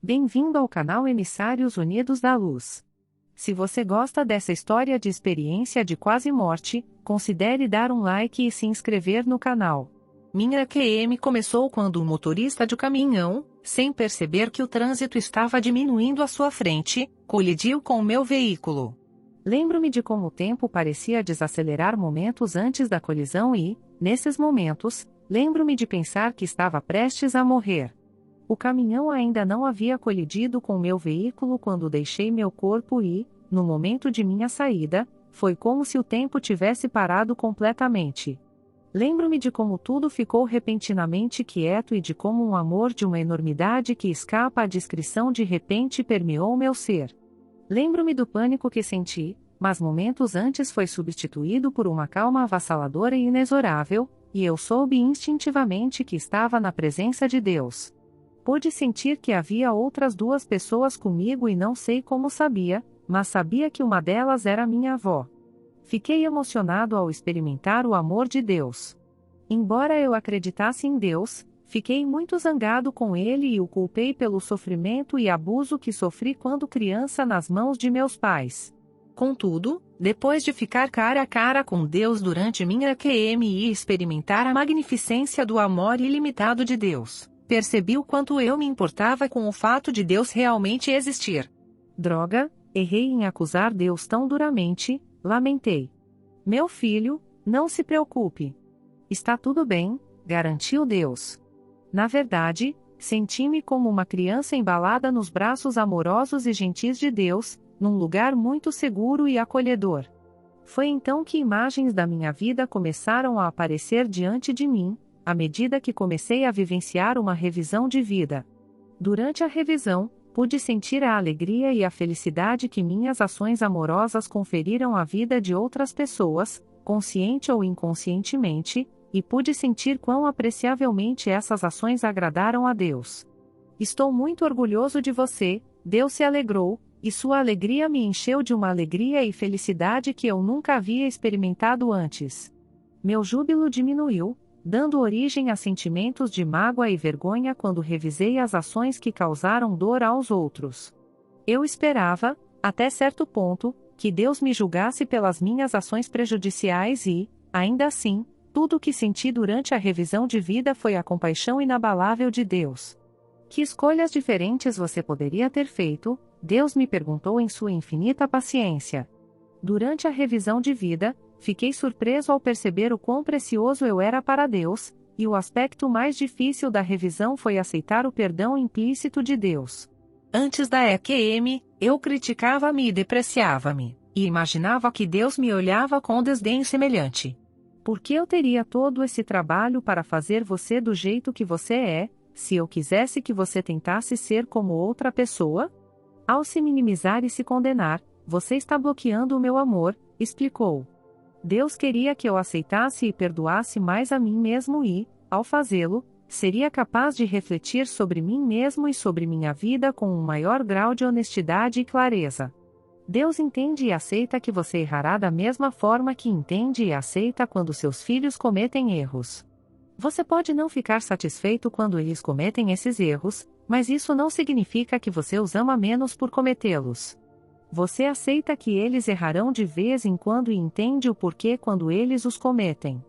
Bem-vindo ao canal Emissários Unidos da Luz. Se você gosta dessa história de experiência de quase morte, considere dar um like e se inscrever no canal. Minha QM começou quando um motorista de caminhão, sem perceber que o trânsito estava diminuindo à sua frente, colidiu com o meu veículo. Lembro-me de como o tempo parecia desacelerar momentos antes da colisão e, nesses momentos, lembro-me de pensar que estava prestes a morrer. O caminhão ainda não havia colidido com meu veículo quando deixei meu corpo e, no momento de minha saída, foi como se o tempo tivesse parado completamente. Lembro-me de como tudo ficou repentinamente quieto e de como um amor de uma enormidade que escapa à descrição de repente permeou meu ser. Lembro-me do pânico que senti, mas momentos antes foi substituído por uma calma avassaladora e inexorável, e eu soube instintivamente que estava na presença de Deus. Pude sentir que havia outras duas pessoas comigo e não sei como sabia, mas sabia que uma delas era minha avó. Fiquei emocionado ao experimentar o amor de Deus. Embora eu acreditasse em Deus, fiquei muito zangado com ele e o culpei pelo sofrimento e abuso que sofri quando criança nas mãos de meus pais. Contudo, depois de ficar cara a cara com Deus durante minha QM e experimentar a magnificência do amor ilimitado de Deus, percebi o quanto eu me importava com o fato de Deus realmente existir. Droga, errei em acusar Deus tão duramente, lamentei. Meu filho, não se preocupe. Está tudo bem, garantiu Deus. Na verdade, senti-me como uma criança embalada nos braços amorosos e gentis de Deus, num lugar muito seguro e acolhedor. Foi então que imagens da minha vida começaram a aparecer diante de mim, à medida que comecei a vivenciar uma revisão de vida. Durante a revisão, pude sentir a alegria e a felicidade que minhas ações amorosas conferiram à vida de outras pessoas, consciente ou inconscientemente, e pude sentir quão apreciavelmente essas ações agradaram a Deus. Estou muito orgulhoso de você, Deus se alegrou, e sua alegria me encheu de uma alegria e felicidade que eu nunca havia experimentado antes. Meu júbilo diminuiu, dando origem a sentimentos de mágoa e vergonha quando revisei as ações que causaram dor aos outros. Eu esperava, até certo ponto, que Deus me julgasse pelas minhas ações prejudiciais e, ainda assim, tudo o que senti durante a revisão de vida foi a compaixão inabalável de Deus. Que escolhas diferentes você poderia ter feito? Deus me perguntou em sua infinita paciência. Durante a revisão de vida, fiquei surpreso ao perceber o quão precioso eu era para Deus, e o aspecto mais difícil da revisão foi aceitar o perdão implícito de Deus. Antes da EQM, eu criticava-me e depreciava-me, e imaginava que Deus me olhava com desdém semelhante. Por que eu teria todo esse trabalho para fazer você do jeito que você é, se eu quisesse que você tentasse ser como outra pessoa? Ao se minimizar e se condenar, você está bloqueando o meu amor, explicou. Deus queria que eu aceitasse e perdoasse mais a mim mesmo e, ao fazê-lo, seria capaz de refletir sobre mim mesmo e sobre minha vida com um maior grau de honestidade e clareza. Deus entende e aceita que você errará da mesma forma que entende e aceita quando seus filhos cometem erros. Você pode não ficar satisfeito quando eles cometem esses erros, mas isso não significa que você os ama menos por cometê-los. Você aceita que eles errarão de vez em quando e entende o porquê quando eles os cometem.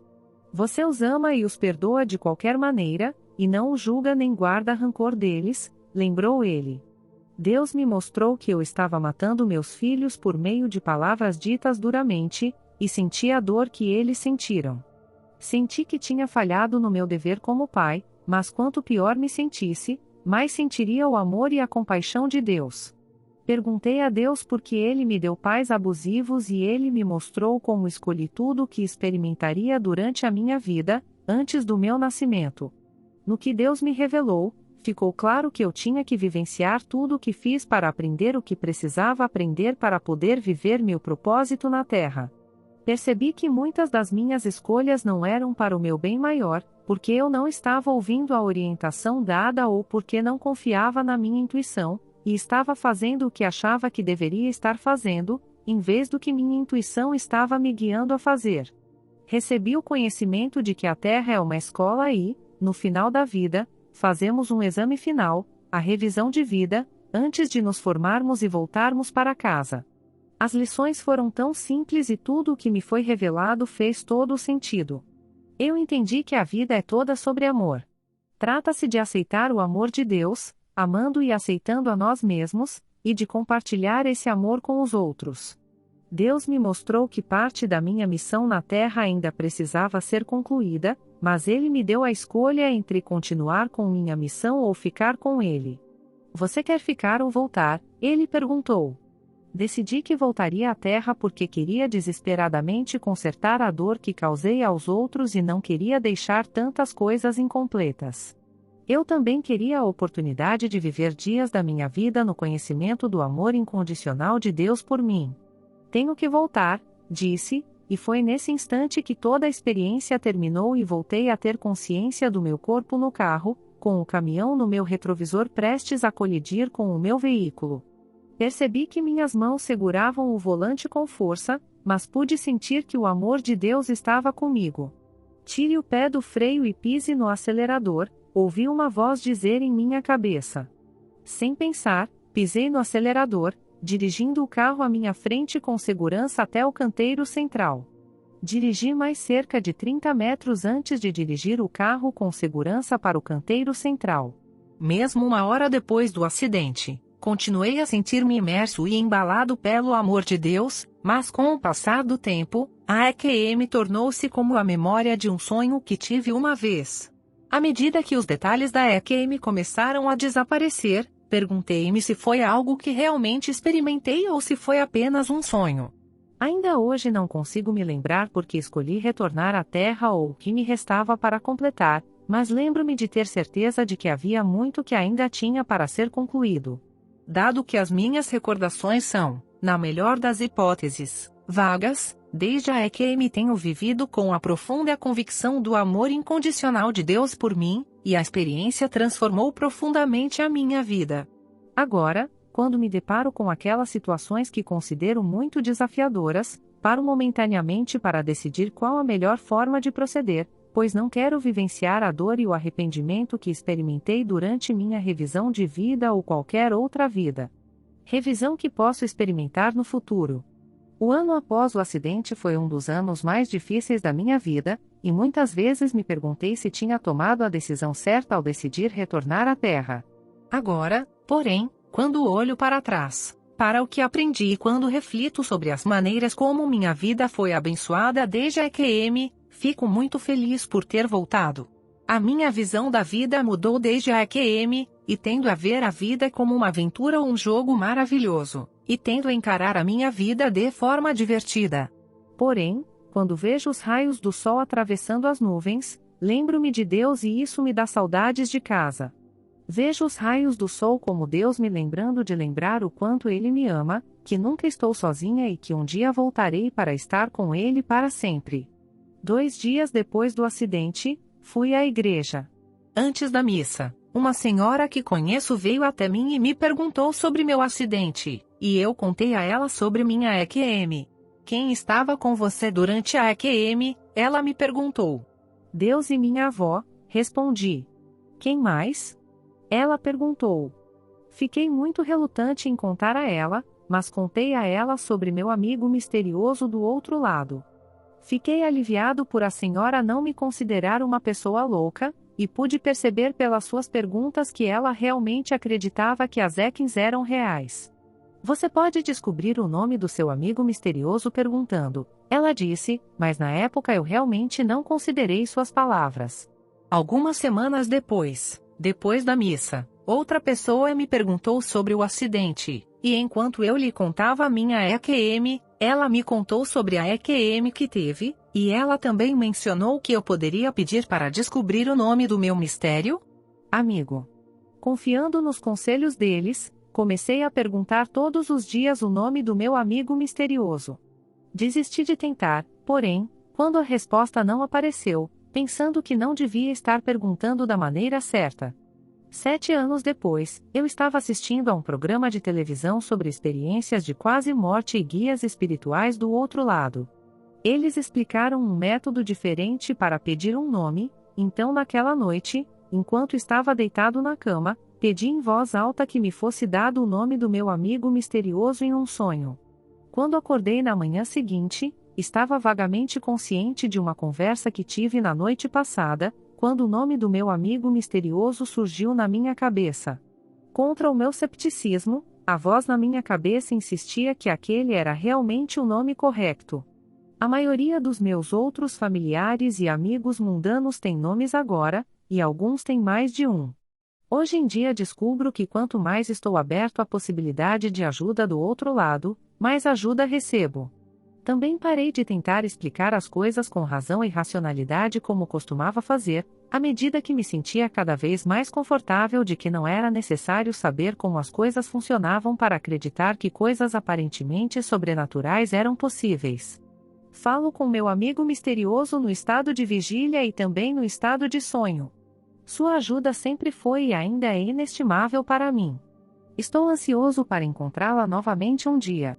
Você os ama e os perdoa de qualquer maneira, e não os julga nem guarda rancor deles, lembrou ele. Deus me mostrou que eu estava matando meus filhos por meio de palavras ditas duramente, e senti a dor que eles sentiram. Senti que tinha falhado no meu dever como pai, mas quanto pior me sentisse, mais sentiria o amor e a compaixão de Deus. Perguntei a Deus por que Ele me deu pais abusivos e Ele me mostrou como escolhi tudo o que experimentaria durante a minha vida, antes do meu nascimento. No que Deus me revelou, ficou claro que eu tinha que vivenciar tudo o que fiz para aprender o que precisava aprender para poder viver meu propósito na Terra. Percebi que muitas das minhas escolhas não eram para o meu bem maior, porque eu não estava ouvindo a orientação dada ou porque não confiava na minha intuição, e estava fazendo o que achava que deveria estar fazendo, em vez do que minha intuição estava me guiando a fazer. Recebi o conhecimento de que a Terra é uma escola e, no final da vida, fazemos um exame final, a revisão de vida, antes de nos formarmos e voltarmos para casa. As lições foram tão simples e tudo o que me foi revelado fez todo o sentido. Eu entendi que a vida é toda sobre amor. Trata-se de aceitar o amor de Deus, amando e aceitando a nós mesmos, e de compartilhar esse amor com os outros. Deus me mostrou que parte da minha missão na Terra ainda precisava ser concluída, mas Ele me deu a escolha entre continuar com minha missão ou ficar com Ele. Você quer ficar ou voltar? Ele perguntou. Decidi que voltaria à Terra porque queria desesperadamente consertar a dor que causei aos outros e não queria deixar tantas coisas incompletas. Eu também queria a oportunidade de viver dias da minha vida no conhecimento do amor incondicional de Deus por mim. Tenho que voltar, disse, e foi nesse instante que toda a experiência terminou e voltei a ter consciência do meu corpo no carro, com o caminhão no meu retrovisor prestes a colidir com o meu veículo. Percebi que minhas mãos seguravam o volante com força, mas pude sentir que o amor de Deus estava comigo. Tire o pé do freio e pise no acelerador, ouvi uma voz dizer em minha cabeça. Sem pensar, pisei no acelerador, dirigindo o carro à minha frente com segurança até o canteiro central. Dirigi mais cerca de 30 metros antes de dirigir o carro com segurança para o canteiro central. Mesmo uma hora depois do acidente, continuei a sentir-me imerso e embalado pelo amor de Deus, mas com o passar do tempo, a EQM tornou-se como a memória de um sonho que tive uma vez. À medida que os detalhes da EQM começaram a desaparecer, perguntei-me se foi algo que realmente experimentei ou se foi apenas um sonho. Ainda hoje não consigo me lembrar porque escolhi retornar à Terra ou o que me restava para completar, mas lembro-me de ter certeza de que havia muito que ainda tinha para ser concluído. Dado que as minhas recordações são, na melhor das hipóteses, vagas, desde a EQM tenho vivido com a profunda convicção do amor incondicional de Deus por mim, e a experiência transformou profundamente a minha vida. Agora, quando me deparo com aquelas situações que considero muito desafiadoras, paro momentaneamente para decidir qual a melhor forma de proceder, pois não quero vivenciar a dor e o arrependimento que experimentei durante minha revisão de vida ou qualquer outra vida. Revisão que posso experimentar no futuro. O ano após o acidente foi um dos anos mais difíceis da minha vida, e muitas vezes me perguntei se tinha tomado a decisão certa ao decidir retornar à Terra. Agora, porém, quando olho para trás, para o que aprendi e quando reflito sobre as maneiras como minha vida foi abençoada desde a EQM, fico muito feliz por ter voltado. A minha visão da vida mudou desde a EQM, e tendo a ver a vida como uma aventura ou um jogo maravilhoso, e tendo a encarar a minha vida de forma divertida. Porém, quando vejo os raios do sol atravessando as nuvens, lembro-me de Deus e isso me dá saudades de casa. Vejo os raios do sol como Deus me lembrando de lembrar o quanto Ele me ama, que nunca estou sozinha e que um dia voltarei para estar com Ele para sempre. 2 dias depois do acidente, fui à igreja. Antes da missa, uma senhora que conheço veio até mim e me perguntou sobre meu acidente, e eu contei a ela sobre minha EQM. Quem estava com você durante a EQM? Ela me perguntou. Deus e minha avó, respondi. Quem mais? Ela perguntou. Fiquei muito relutante em contar a ela, mas contei a ela sobre meu amigo misterioso do outro lado. Fiquei aliviado por a senhora não me considerar uma pessoa louca, e pude perceber pelas suas perguntas que ela realmente acreditava que as EQMs eram reais. Você pode descobrir o nome do seu amigo misterioso perguntando, ela disse, mas na época eu realmente não considerei suas palavras. Algumas semanas depois da missa, outra pessoa me perguntou sobre o acidente, e enquanto eu lhe contava a minha EQM, ela me contou sobre a EQM que teve, e ela também mencionou que eu poderia pedir para descobrir o nome do meu mistério? Amigo. Confiando nos conselhos deles, comecei a perguntar todos os dias o nome do meu amigo misterioso. Desisti de tentar, porém, quando a resposta não apareceu, pensando que não devia estar perguntando da maneira certa. 7 anos depois, eu estava assistindo a um programa de televisão sobre experiências de quase morte e guias espirituais do outro lado. Eles explicaram um método diferente para pedir um nome, então naquela noite, enquanto estava deitado na cama, Pedi em voz alta que me fosse dado o nome do meu amigo misterioso em um sonho. Quando acordei na manhã seguinte, estava vagamente consciente de uma conversa que tive na noite passada, quando o nome do meu amigo misterioso surgiu na minha cabeça. Contra o meu cepticismo, a voz na minha cabeça insistia que aquele era realmente o nome correto. A maioria dos meus outros familiares e amigos mundanos tem nomes agora, e alguns têm mais de um. Hoje em dia descubro que quanto mais estou aberto à possibilidade de ajuda do outro lado, mais ajuda recebo. Também parei de tentar explicar as coisas com razão e racionalidade como costumava fazer, à medida que me sentia cada vez mais confortável de que não era necessário saber como as coisas funcionavam para acreditar que coisas aparentemente sobrenaturais eram possíveis. Falo com meu amigo misterioso no estado de vigília e também no estado de sonho. Sua ajuda sempre foi e ainda é inestimável para mim. Estou ansioso para encontrá-la novamente um dia.